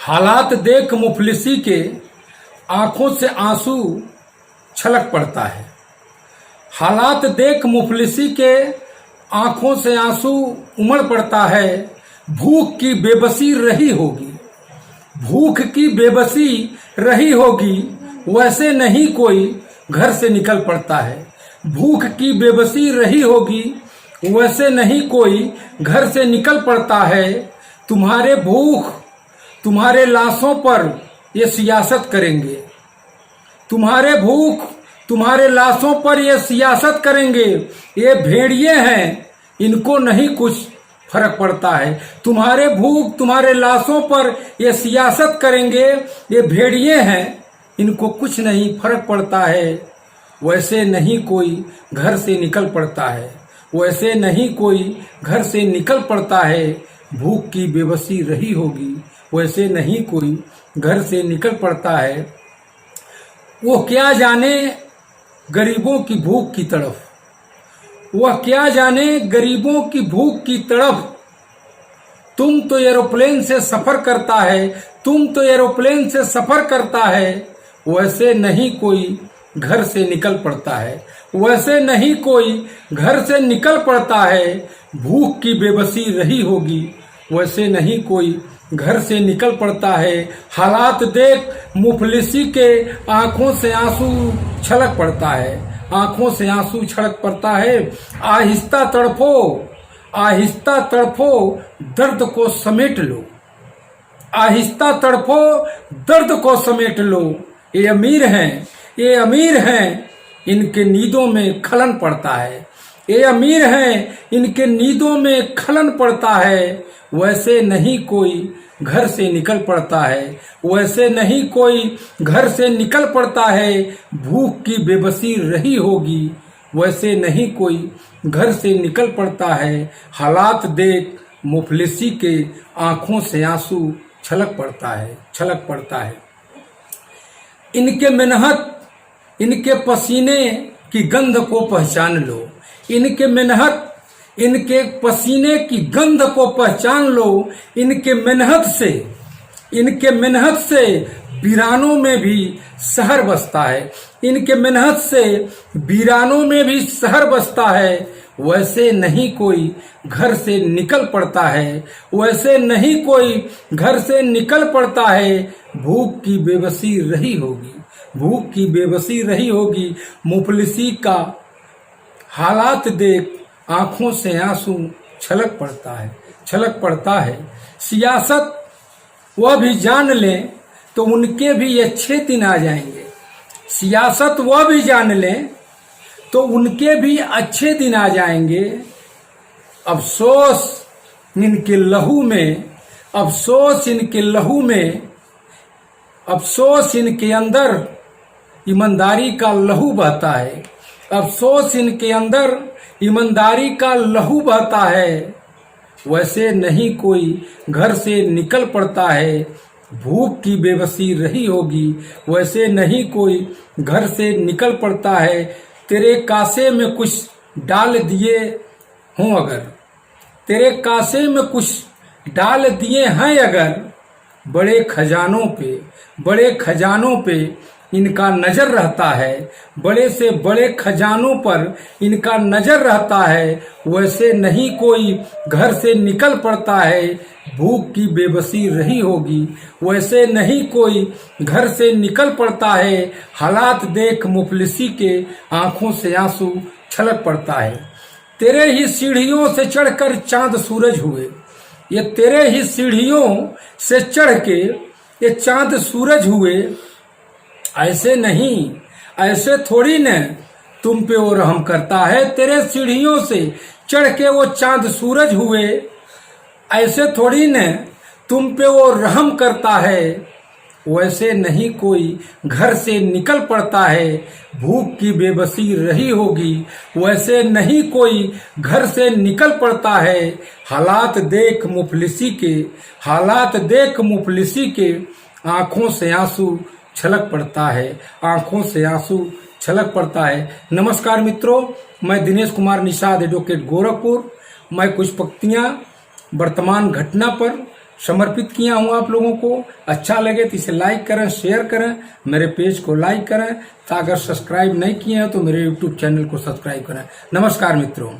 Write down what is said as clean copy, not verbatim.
हालात देख मुफलिसी के आंखों से आंसू छलक पड़ता है। हालात देख मुफलिसी के आंखों से आंसू उमड़ पड़ता है। भूख की बेबसी रही होगी, भूख की बेबसी रही होगी, वैसे नहीं कोई घर से निकल पड़ता है। भूख की बेबसी रही होगी, वैसे नहीं कोई घर से निकल पड़ता है। तुम्हारे भूख तुम्हारे लाशों पर ये सियासत करेंगे, तुम्हारे भूख तुम्हारे लाशों पर ये सियासत करेंगे। ये भेड़िए हैं, इनको नहीं कुछ फर्क पड़ता है। तुम्हारे भूख तुम्हारे लाशों पर ये सियासत करेंगे। ये भेड़िए हैं, इनको कुछ नहीं फर्क पड़ता है। वैसे नहीं कोई घर से निकल पड़ता है, वैसे नहीं कोई घर से निकल पड़ता है। भूख की बेबसी रही होगी, वैसे नहीं कोई घर से निकल पड़ता है। वो क्या जाने गरीबों की भूख की तरफ, वह क्या जाने गरीबों की भूख की तरफ। तुम तो एरोप्लेन से सफर करता है, तुम तो एरोप्लेन से सफर करता है। वैसे नहीं कोई घर से निकल पड़ता है, वैसे नहीं कोई घर से निकल पड़ता है। भूख की बेबसी रही होगी, वैसे नहीं कोई घर से निकल पड़ता है। हालात देख मुफलिसी के आंखों से आंसू छलक पड़ता है, आंखों से आंसू छलक पड़ता है। आहिस्ता तड़फो, आहिस्ता तड़फो, दर्द को समेट लो, आहिस्ता तड़फो, दर्द को समेट लो। ये अमीर हैं, ये अमीर हैं, इनके नींदों में खलन पड़ता है। ये अमीर हैं, इनके नींदों में खलन पड़ता है। वैसे नहीं कोई घर से निकल पड़ता है, वैसे नहीं कोई घर से निकल पड़ता है। भूख की बेबसी रही होगी, वैसे नहीं कोई घर से निकल पड़ता है। हालात देख मुफलिसी के आंखों से आंसू छलक पड़ता है, छलक पड़ता है। इनके मेहनत इनके पसीने की गंध को पहचान लो, इनके मेहनत इनके पसीने की गंध को पहचान लो। इनके मेहनत से वीरानों में भी शहर बसता है, इनके मेहनत से वीरानों में भी शहर बसता है। वैसे नहीं कोई घर से निकल पड़ता है, वैसे नहीं कोई घर से निकल पड़ता है। भूख की बेबसी रही होगी, भूख की बेबसी रही होगी। मुफलिसी का हालात देख आंखों से आंसू छलक पड़ता है, छलक पड़ता है। सियासत वह भी जान लें तो उनके भी अच्छे दिन आ जाएंगे, सियासत वह भी जान लें तो उनके भी अच्छे दिन आ जाएंगे। अफसोस इनके लहू में, अफसोस इनके लहू में, अफसोस इनके अंदर ईमानदारी का लहू बहता है। अफसोस इनके अंदर ईमानदारी का लहू बहता है। वैसे नहीं कोई घर से निकल पड़ता है। भूख की बेबसी रही होगी, वैसे नहीं कोई घर से निकल पड़ता है। तेरे कासे में कुछ डाल दिए हों अगर, तेरे कासे में कुछ डाल दिए हैं अगर, बड़े खजानों पे, बड़े खजानों पे इनका नजर रहता है, बड़े से बड़े खजानों पर इनका नजर रहता है। वैसे नहीं कोई घर से निकल पड़ता है। भूख की बेबसी रही होगी, वैसे नहीं कोई घर से निकल पड़ता है। हालात देख मुफलिसी के आंखों से आंसू छलक पड़ता है। तेरे ही सीढ़ियों से चढ़कर चांद सूरज हुए, ये तेरे ही सीढ़ियों से चढ़ के ये चांद सूरज हुए। ऐसे नहीं, ऐसे थोड़ी न तुम पे वो रहम करता है। तेरे सीढ़ियों से चढ़ के वो चांद सूरज हुए, ऐसे थोड़ी न तुम पे वो रहम करता है। वैसे नहीं कोई घर से निकल पड़ता है। भूख की बेबसी रही होगी, वैसे नहीं कोई घर से निकल पड़ता है। हालात देख मुफलिसी के, हालात देख मुफलिसी के आंखों से आंसू छलक पड़ता है, आंखों से आंसू छलक पड़ता है। नमस्कार मित्रों, मैं दिनेश कुमार निषाद, एडवोकेट गोरखपुर। मैं कुछ पंक्तियां वर्तमान घटना पर समर्पित किया हूं आप लोगों को। अच्छा लगे तो इसे लाइक करें, शेयर करें, मेरे पेज को लाइक करें। अगर सब्सक्राइब नहीं किए हैं तो मेरे यूट्यूब चैनल को सब्सक्राइब करें। नमस्कार मित्रों।